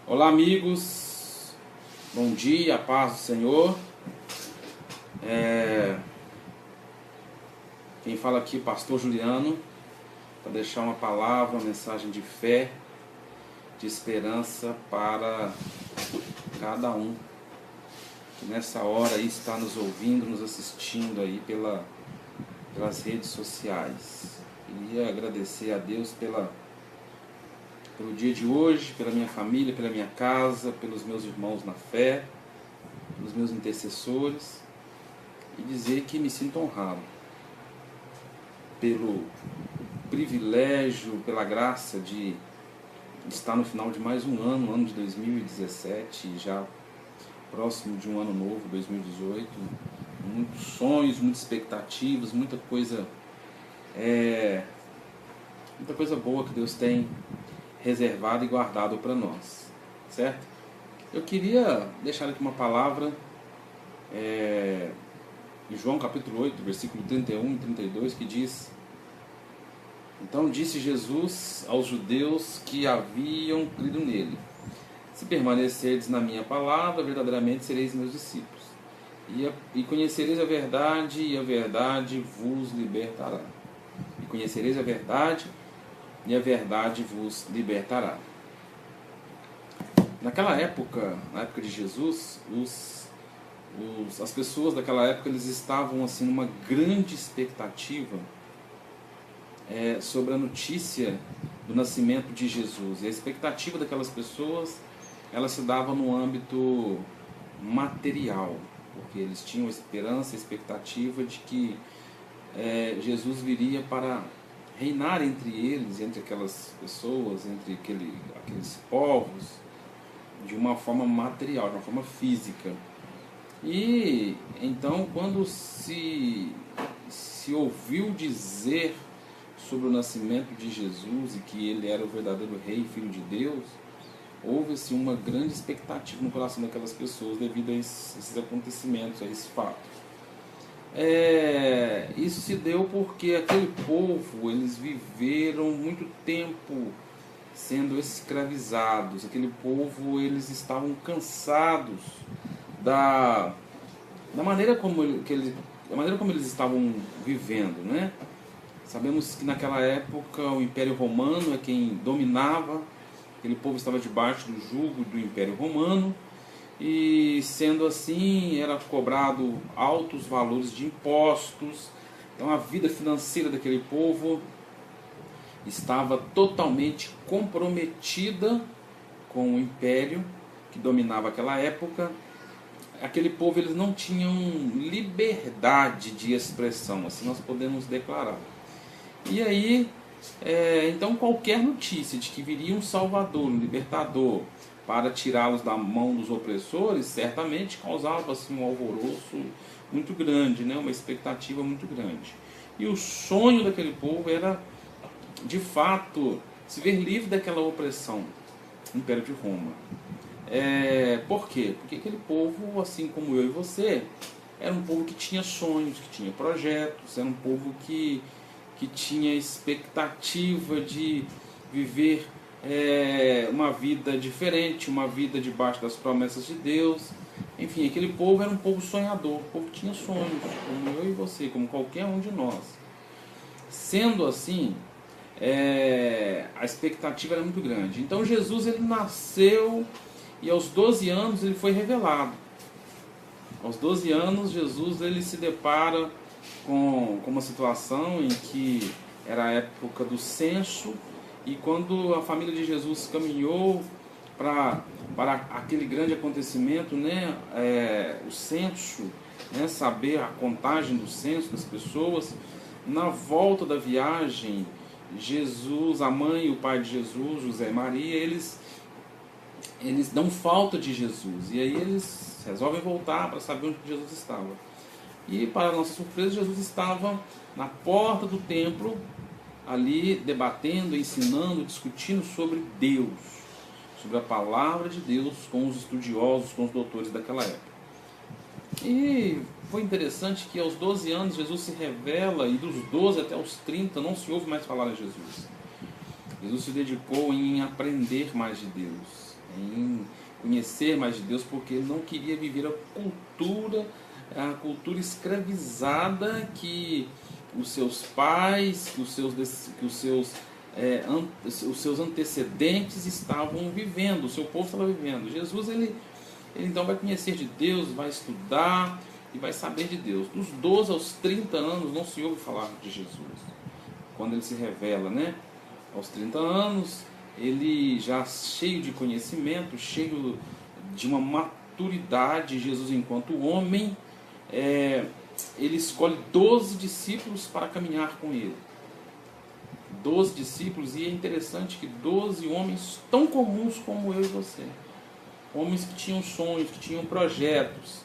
Olá, amigos, bom dia, a paz do Senhor. Quem fala aqui é o pastor Juliano, para deixar uma palavra, uma mensagem de fé, de esperança para cada um que nessa hora aí está nos ouvindo, nos assistindo aí pelas redes sociais. Queria agradecer a Deus pelo dia de hoje, pela minha família, pela minha casa, pelos meus irmãos na fé, pelos meus intercessores, e dizer que me sinto honrado pelo privilégio, pela graça de estar no final de mais um ano de 2017, já próximo de um ano novo, 2018, muitos sonhos, muitas expectativas, muita coisa boa que Deus tem reservado e guardado para nós, certo? Eu queria deixar aqui uma palavra em João capítulo 8, versículo 31 e 32, que diz: Então disse Jesus aos judeus que haviam crido nele: Se permanecerdes na minha palavra, verdadeiramente sereis meus discípulos, e conhecereis a verdade, e a verdade vos libertará. E conhecereis a verdade, e a verdade vos libertará. Naquela época, na época de Jesus, as pessoas daquela época, eles estavam assim numa grande expectativa sobre a notícia do nascimento de Jesus. E a expectativa daquelas pessoas, ela se dava no âmbito material, porque eles tinham esperança, expectativa de que Jesus viria para reinar entre eles, entre aquelas pessoas, entre aqueles povos, de uma forma material, de uma forma física. E então, quando se ouviu dizer sobre o nascimento de Jesus e que ele era o verdadeiro rei e filho de Deus, houve-se uma grande expectativa no coração daquelas pessoas devido a esses acontecimentos, a esse fato. Isso se deu porque aquele povo, eles viveram muito tempo sendo escravizados. Aquele povo, eles estavam cansados da maneira como eles estavam vivendo, né? Sabemos que naquela época o Império Romano é quem dominava. Aquele povo estava debaixo do jugo do Império Romano, e sendo assim era cobrado altos valores de impostos. Então a vida financeira daquele povo estava totalmente comprometida com o império que dominava aquela época. Aquele povo, eles não tinham liberdade de expressão, assim nós podemos declarar. E aí, então qualquer notícia de que viria um Salvador, um Libertador, para tirá-los da mão dos opressores, certamente causava assim, um alvoroço muito grande, né? Uma expectativa muito grande. E o sonho daquele povo era, de fato, se ver livre daquela opressão do Império de Roma. Por quê? Porque aquele povo, assim como eu e você, era um povo que tinha sonhos, que tinha projetos, era um povo que tinha expectativa de viver uma vida diferente, uma vida debaixo das promessas de Deus. Enfim, aquele povo era um povo sonhador, um povo que tinha sonhos, como eu e você, como qualquer um de nós. Sendo assim, a expectativa era muito grande. Então Jesus, ele nasceu e aos 12 anos ele foi revelado. Aos 12 anos Jesus, ele se depara com uma situação em que era a época do censo. E quando a família de Jesus caminhou para aquele grande acontecimento, né, o censo, né, saber a contagem do censo das pessoas, na volta da viagem, Jesus, a mãe e o pai de Jesus, José e Maria, eles dão falta de Jesus. E aí eles resolvem voltar para saber onde Jesus estava. E para nossa surpresa, Jesus estava na porta do templo, ali debatendo, ensinando, discutindo sobre Deus, sobre a palavra de Deus, com os estudiosos, com os doutores daquela época. E foi interessante que aos 12 anos Jesus se revela, e dos 12 até os 30 não se ouve mais falar em Jesus. Jesus se dedicou em aprender mais de Deus. em conhecer mais de Deus, porque ele não queria viver a cultura escravizada que os seus pais, que os seus antecedentes estavam vivendo, o seu povo estava vivendo. Jesus, ele então vai conhecer de Deus, vai estudar e vai saber de Deus. Dos 12 aos 30 anos não se ouve falar de Jesus. Quando ele se revela, né? Aos 30 anos, ele já cheio de conhecimento, cheio de uma maturidade, Jesus enquanto homem, ele escolhe 12 discípulos para caminhar com ele. 12 discípulos, e é interessante que 12 homens tão comuns como eu e você. Homens que tinham sonhos, que tinham projetos.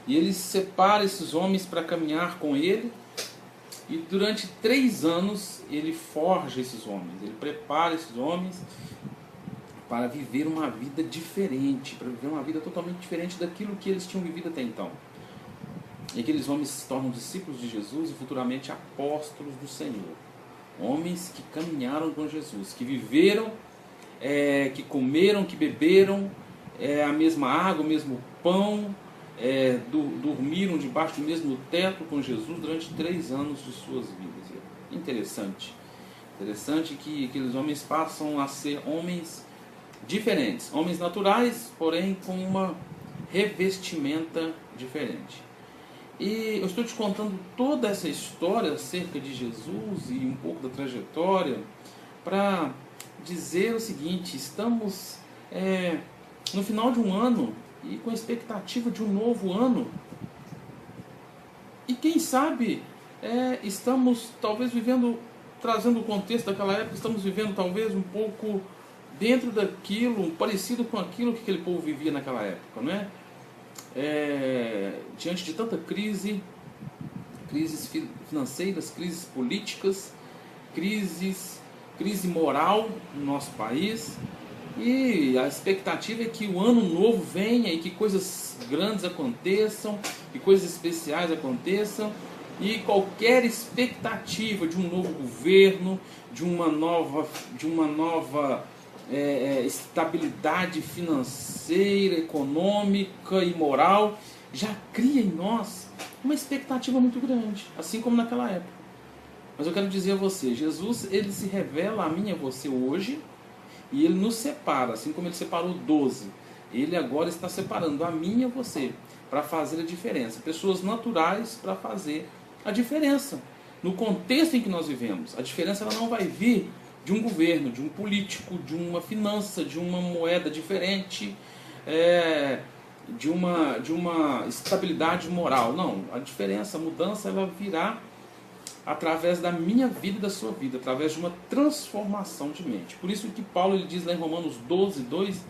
E ele separa esses homens para caminhar com ele. E durante 3 anos ele forja esses homens. Ele prepara esses homens para viver uma vida diferente. Para viver uma vida totalmente diferente daquilo que eles tinham vivido até então. E aqueles homens se tornam discípulos de Jesus e futuramente apóstolos do Senhor. Homens que caminharam com Jesus, que viveram, que comeram, que beberam a mesma água, o mesmo pão, dormiram debaixo do mesmo teto com Jesus durante 3 anos de suas vidas. Interessante que aqueles homens passam a ser homens diferentes, homens naturais, porém com uma revestimenta diferente. E eu estou te contando toda essa história acerca de Jesus e um pouco da trajetória para dizer o seguinte: estamos no final de um ano e com a expectativa de um novo ano. E quem sabe estamos talvez vivendo, trazendo o contexto daquela época, estamos vivendo talvez um pouco dentro daquilo, parecido com aquilo que aquele povo vivia naquela época, não é? Diante de tanta crises financeiras, crises políticas, crise moral no nosso país, e a expectativa é que o ano novo venha e que coisas grandes aconteçam, que coisas especiais aconteçam, e qualquer expectativa de um novo governo, de uma nova estabilidade financeira, econômica e moral, já cria em nós uma expectativa muito grande, assim como naquela época. Mas eu quero dizer a você, Jesus, ele se revela a mim e a você hoje, e ele nos separa, assim como ele separou 12. Ele agora está separando a mim e a você para fazer a diferença. Pessoas naturais para fazer a diferença no contexto em que nós vivemos. A diferença ela não vai vir de um governo, de um político, de uma finança, de uma moeda diferente, de uma estabilidade moral. Não, a diferença, a mudança, ela virá através da minha vida e da sua vida, através de uma transformação de mente. Por isso que Paulo ele diz lá em Romanos 12, 2,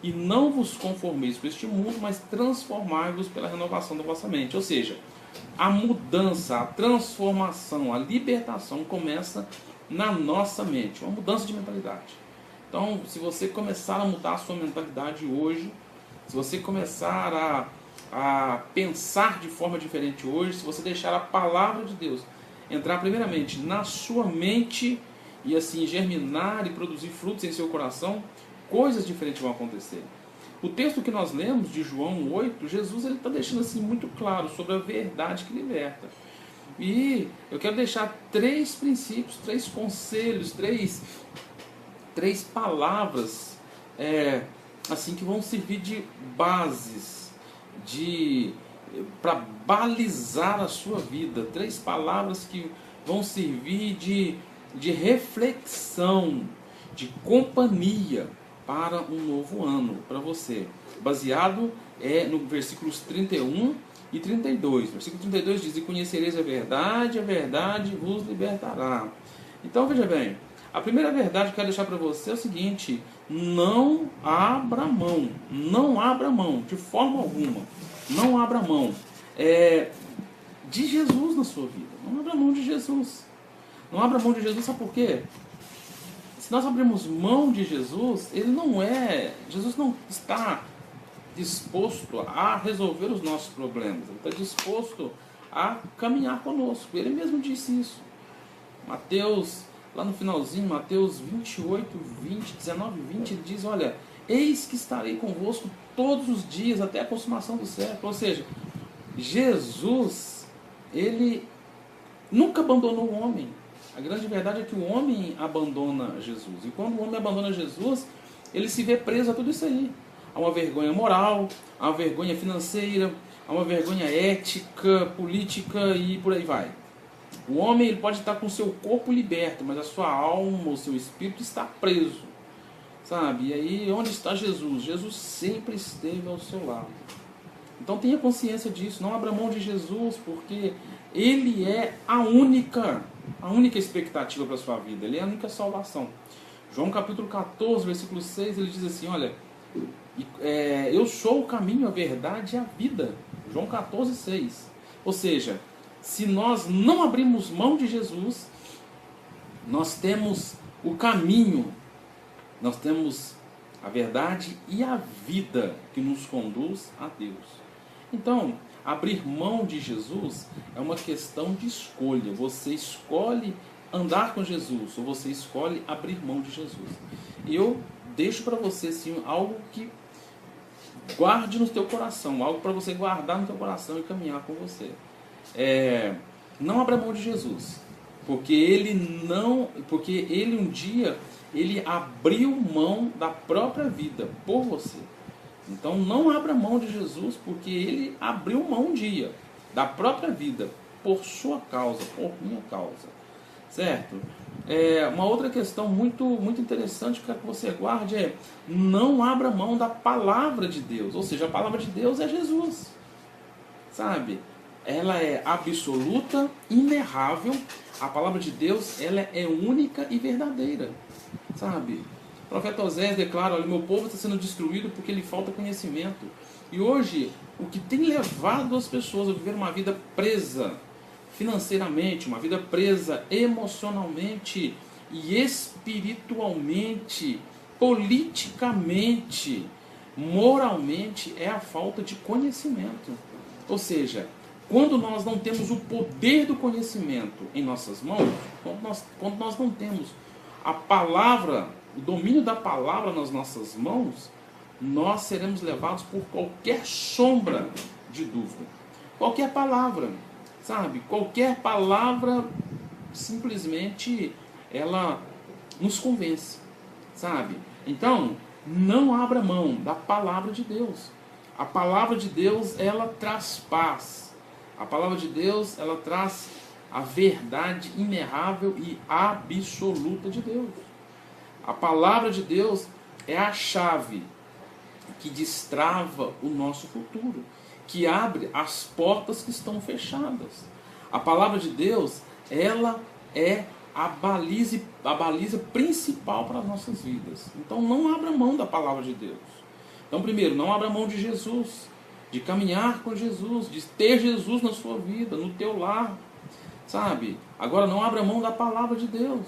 e não vos conformeis com este mundo, mas transformai-vos pela renovação da vossa mente. Ou seja, a mudança, a transformação, a libertação começa na nossa mente, uma mudança de mentalidade. Então, se você começar a mudar a sua mentalidade hoje, se você começar a pensar de forma diferente hoje, se você deixar a palavra de Deus entrar primeiramente na sua mente e assim germinar e produzir frutos em seu coração, coisas diferentes vão acontecer. O texto que nós lemos de João 8, Jesus está deixando assim muito claro sobre a verdade que liberta. E eu quero deixar 3 princípios, 3 conselhos, 3 palavras assim que vão servir de bases, para balizar a sua vida. 3 palavras que vão servir de reflexão, de companhia para um novo ano, para você. Baseado no versículos 31 e 32. Versículo 32 diz: e conhecereis a verdade vos libertará. Então veja bem, a primeira verdade que eu quero deixar para você é o seguinte: não abra mão, de forma alguma, não abra mão de Jesus na sua vida, não abra mão de Jesus. Não abra mão de Jesus, sabe por quê? Se nós abrirmos mão de Jesus, Jesus não está disposto a resolver os nossos problemas, ele está disposto a caminhar conosco. Ele mesmo disse isso. Mateus, lá no finalzinho, Mateus 28, 19 e 20, ele diz: olha, eis que estarei convosco todos os dias, até a consumação do século. Ou seja, Jesus, ele nunca abandonou o homem. A grande verdade é que o homem abandona Jesus. E quando o homem abandona Jesus, ele se vê preso a tudo isso aí. Há uma vergonha moral, há uma vergonha financeira, há uma vergonha ética, política e por aí vai. O homem ele pode estar com o seu corpo liberto, mas a sua alma, o seu espírito está preso. Sabe? E aí, onde está Jesus? Jesus sempre esteve ao seu lado. Então tenha consciência disso, não abra mão de Jesus, porque Ele é a única expectativa para a sua vida, Ele é a única salvação. João capítulo 14, versículo 6, ele diz assim, olha, eu sou o caminho, a verdade e a vida. João 14, 6. Ou seja, se nós não abrirmos mão de Jesus, nós temos o caminho, nós temos a verdade e a vida que nos conduz a Deus. Então, abrir mão de Jesus é uma questão de escolha. Você escolhe andar com Jesus ou você escolhe abrir mão de Jesus. E eu deixo para você assim, algo que guarde no teu coração, algo para você guardar no teu coração e caminhar com você. Não abra mão de Jesus, porque ele um dia ele abriu mão da própria vida por você. Então não abra mão de Jesus, porque ele abriu mão um dia da própria vida por sua causa, por minha causa, certo? Uma outra questão muito interessante que eu quero que você guarde é: não abra mão da palavra de Deus. Ou seja, a palavra de Deus é Jesus, sabe? Ela é absoluta, inerrável. A palavra de Deus, ela é única e verdadeira, sabe? O profeta Osés declara: olha, meu povo está sendo destruído porque lhe falta conhecimento. E hoje, o que tem levado as pessoas a viver uma vida presa financeiramente, uma vida presa emocionalmente e espiritualmente, politicamente, moralmente, é a falta de conhecimento. Ou seja, quando nós não temos o poder do conhecimento em nossas mãos, quando nós não temos a palavra, o domínio da palavra nas nossas mãos, nós seremos levados por qualquer sombra de dúvida. Qualquer palavra, sabe? Qualquer palavra, simplesmente, ela nos convence, sabe? Então, não abra mão da palavra de Deus. A palavra de Deus, ela traz paz. A palavra de Deus, ela traz a verdade inerrável e absoluta de Deus. A palavra de Deus é a chave que destrava o nosso futuro, que abre as portas que estão fechadas. A palavra de Deus, ela é a baliza principal para as nossas vidas. Então não abra mão da palavra de Deus. Então, primeiro, não abra mão de Jesus, de caminhar com Jesus, de ter Jesus na sua vida, no teu lar, sabe? Agora, não abra mão da palavra de Deus,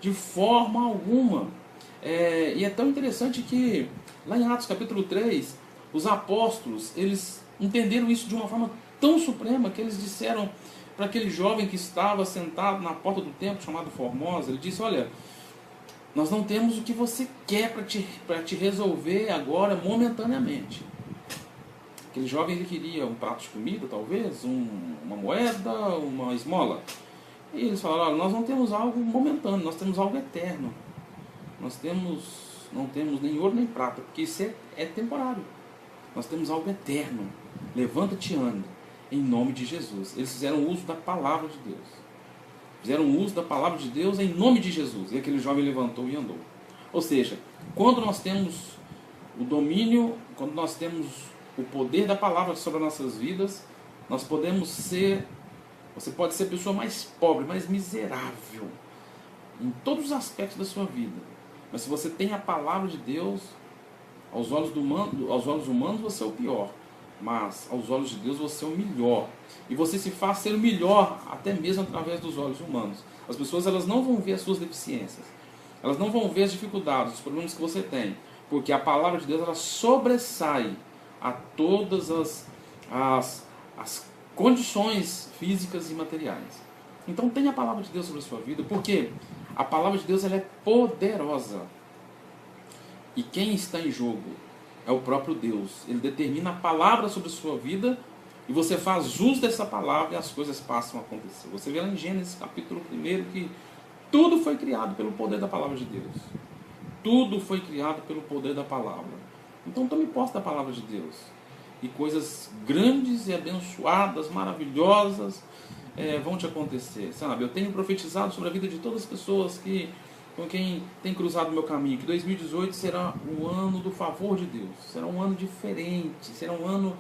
de forma alguma. E é tão interessante que, lá em Atos capítulo 3, os apóstolos, eles entenderam isso de uma forma tão suprema, que eles disseram para aquele jovem que estava sentado na porta do templo, chamado Formosa, ele disse: olha, nós não temos o que você quer para te resolver agora, momentaneamente. Aquele jovem, ele queria um prato de comida, talvez, uma moeda, uma esmola. E eles falaram: olha, nós não temos algo momentâneo, nós temos algo eterno. Não temos nem ouro nem prata, porque isso é temporário. Nós temos algo eterno. Levanta-te e anda, em nome de Jesus. Eles fizeram uso da palavra de Deus. Fizeram uso da palavra de Deus em nome de Jesus. E aquele jovem levantou e andou. Ou seja, quando nós temos o domínio, quando nós temos o poder da palavra sobre as nossas vidas, nós podemos ser... Você pode ser a pessoa mais pobre, mais miserável, em todos os aspectos da sua vida. Mas se você tem a palavra de Deus, aos olhos humanos você é o pior. Mas aos olhos de Deus você é o melhor. E você se faz ser o melhor até mesmo através dos olhos humanos. As pessoas, elas não vão ver as suas deficiências. Elas não vão ver as dificuldades, os problemas que você tem. Porque a palavra de Deus, ela sobressai a todas as condições físicas e materiais. Então tenha a palavra de Deus sobre a sua vida, porque a palavra de Deus, ela é poderosa. E quem está em jogo é o próprio Deus. Ele determina a palavra sobre a sua vida e você faz uso dessa palavra e as coisas passam a acontecer. Você vê lá em Gênesis capítulo 1 que tudo foi criado pelo poder da palavra de Deus. Tudo foi criado pelo poder da palavra. Então tome posse da palavra de Deus. E coisas grandes e abençoadas, maravilhosas vão te acontecer. Sabe? Eu tenho profetizado sobre a vida de todas as pessoas com quem tem cruzado o meu caminho, que 2018 será o ano do favor de Deus. Será um ano diferente. Será um ano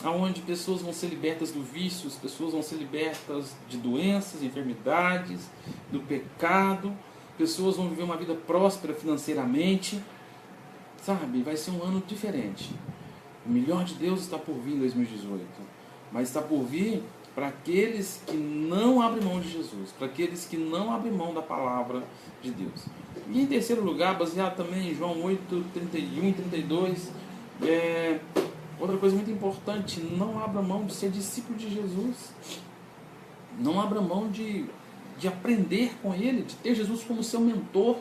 onde pessoas vão ser libertas do vício, as pessoas vão ser libertas de doenças, enfermidades, do pecado. Pessoas vão viver uma vida próspera financeiramente. Sabe? Vai ser um ano diferente. O melhor de Deus está por vir em 2018. Mas está por vir para aqueles que não abrem mão de Jesus, para aqueles que não abrem mão da palavra de Deus. E em terceiro lugar, baseado também em João 8, 31 e 32, outra coisa muito importante: não abra mão de ser discípulo de Jesus. Não abra mão de aprender com Ele, de ter Jesus como seu mentor.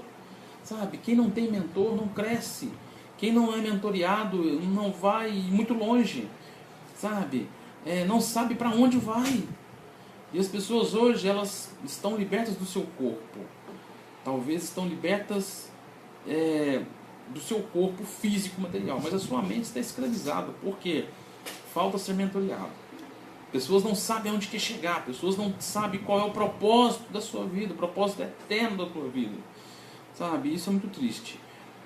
Sabe? Quem não tem mentor não cresce. Quem não é mentoreado não vai muito longe. Sabe? Não sabe para onde vai. E as pessoas hoje, elas estão libertas do seu corpo. Talvez estão libertas do seu corpo físico, material. Mas a sua mente está escravizada. Por quê? Falta ser mentoreado. Pessoas não sabem onde quer chegar. Pessoas não sabem qual é o propósito da sua vida. O propósito eterno da tua vida. Sabe? Isso é muito triste.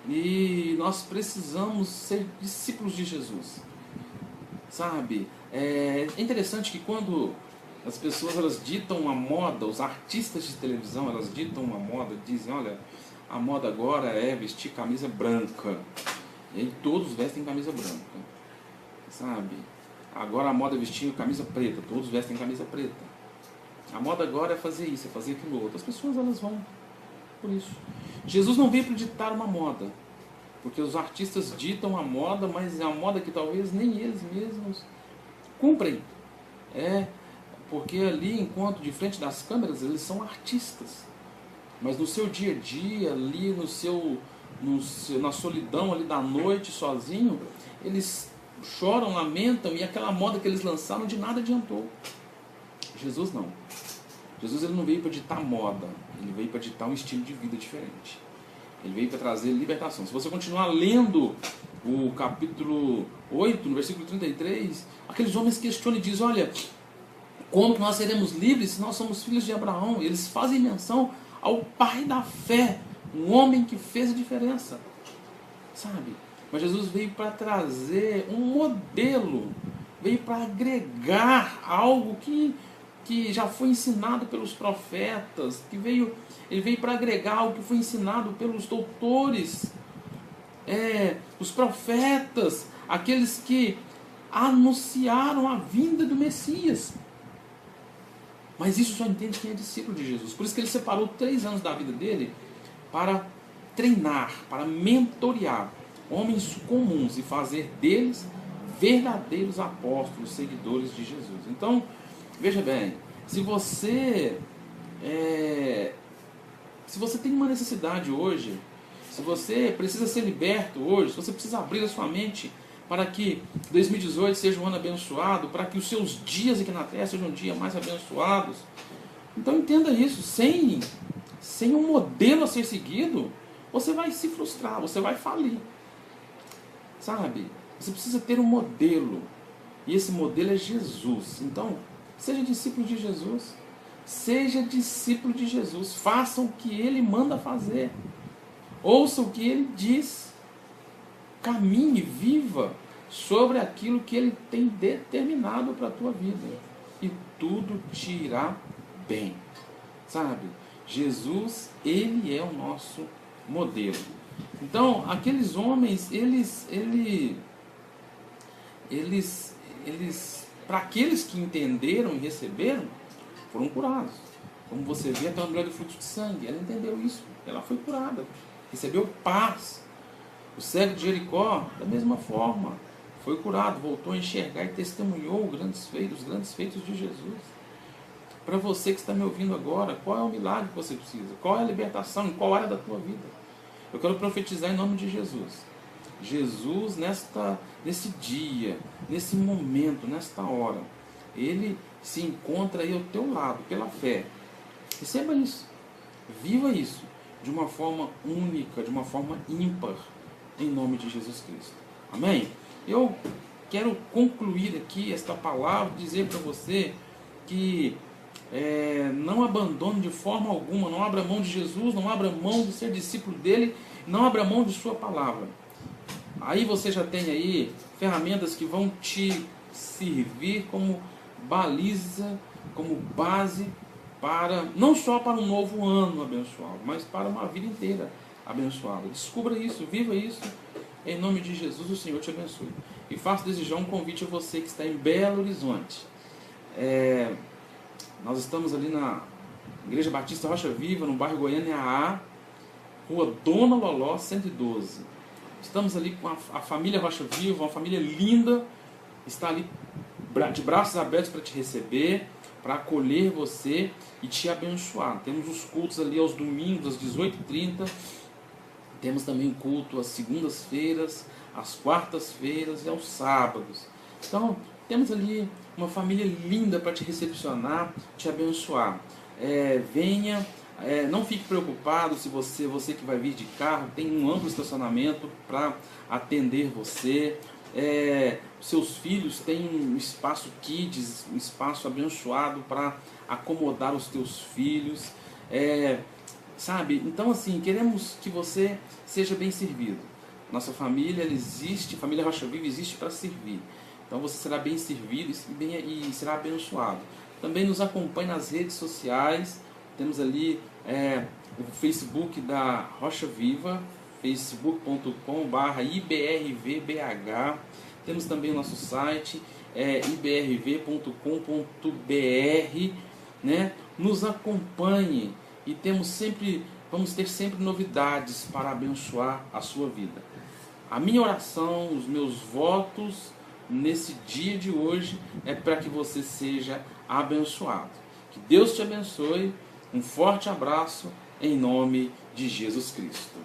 E nós precisamos ser discípulos de Jesus. Sabe? É interessante que quando as pessoas elas ditam uma moda, os artistas de televisão elas ditam uma moda, dizem: olha, a moda agora é vestir camisa branca. E aí todos vestem camisa branca. Sabe? Agora a moda é vestir camisa preta, todos vestem camisa preta. A moda agora é fazer isso, é fazer aquilo outro. As pessoas elas vão por isso. Jesus não veio para ditar uma moda, porque os artistas ditam a moda, mas é uma moda que talvez nem eles mesmos cumprem. Porque ali, enquanto de frente das câmeras, eles são artistas. Mas no seu dia a dia, ali na solidão ali da noite, sozinho, eles choram, lamentam, e aquela moda que eles lançaram de nada adiantou. Jesus não. Jesus ele não veio para ditar moda, ele veio para ditar um estilo de vida diferente. Ele veio para trazer libertação. Se você continuar lendo o capítulo 8, no versículo 33, aqueles homens questionam e dizem: olha, como nós seremos livres se nós somos filhos de Abraão? Eles fazem menção ao pai da fé, um homem que fez a diferença. Sabe? Mas Jesus veio para trazer um modelo, veio para agregar algo que já foi ensinado pelos profetas, ele veio para agregar algo que foi ensinado pelos doutores, os profetas, aqueles que anunciaram a vinda do Messias. Mas isso só entende quem é discípulo de Jesus. Por isso que ele separou 3 anos da vida dele para treinar, para mentorear homens comuns e fazer deles verdadeiros apóstolos, seguidores de Jesus. Então, veja bem, se você tem uma necessidade hoje, se você precisa ser liberto hoje, se você precisa abrir a sua mente para que 2018 seja um ano abençoado, para que os seus dias aqui na Terra sejam dias mais abençoados, então entenda isso: sem um modelo a ser seguido, você vai se frustrar, você vai falir. Sabe? Você precisa ter um modelo, e esse modelo é Jesus. Então, seja discípulo de Jesus. Seja discípulo de Jesus. Faça o que Ele manda fazer. Ouça o que Ele diz. Caminhe, viva sobre aquilo que Ele tem determinado para a tua vida. E tudo te irá bem. Sabe? Jesus, Ele é o nosso modelo. Então, aqueles homens, eles para aqueles que entenderam e receberam, foram curados. Como você vê, até a mulher do fluxo de sangue, ela entendeu isso, ela foi curada, recebeu paz. O cego de Jericó, da mesma forma, foi curado, voltou a enxergar e testemunhou os grandes feitos de Jesus. Para você que está me ouvindo agora, qual é o milagre que você precisa? Qual é a libertação? Em qual área da tua vida? Eu quero profetizar em nome de Jesus. Jesus, nesse dia, nesse momento, nesta hora, Ele se encontra aí ao teu lado, pela fé. Receba isso, viva isso, de uma forma única, de uma forma ímpar, em nome de Jesus Cristo. Amém? Eu quero concluir aqui esta palavra, dizer para você que não abandone de forma alguma, não abra mão de Jesus, não abra mão de ser discípulo dele, não abra mão de sua palavra. Aí você já tem aí ferramentas que vão te servir como baliza, como base para, não só para um novo ano abençoado, mas para uma vida inteira abençoada. Descubra isso, viva isso, em nome de Jesus. O Senhor te abençoe. E faço desejar um convite a você que está em Belo Horizonte. Nós estamos ali na Igreja Batista Rocha Viva, no bairro Goiânia A, Rua Dona Loló 112. Estamos ali com a família Rocha Viva, uma família linda, está ali de braços abertos para te receber, para acolher você e te abençoar. Temos os cultos ali aos domingos, às 18h30. Temos também o culto às segundas-feiras, às quartas-feiras e aos sábados. Então, temos ali uma família linda para te recepcionar, te abençoar. Venha, não fique preocupado se você que vai vir de carro, tem um amplo estacionamento para atender você. Seus filhos têm um espaço kids, um espaço abençoado para acomodar os teus filhos. Sabe? Então, assim, queremos que você seja bem servido. Nossa família, ela existe, a família Rocha Viva existe para servir. Então você será bem servido e será abençoado. Também nos acompanhe nas redes sociais. Temos ali o Facebook da Rocha Viva, facebook.com/ibrvbh. Temos também o nosso site, ibrv.com.br, né? Nos acompanhe e vamos ter sempre novidades para abençoar a sua vida. A minha oração, os meus votos nesse dia de hoje é para que você seja abençoado. Que Deus te abençoe. Um forte abraço em nome de Jesus Cristo.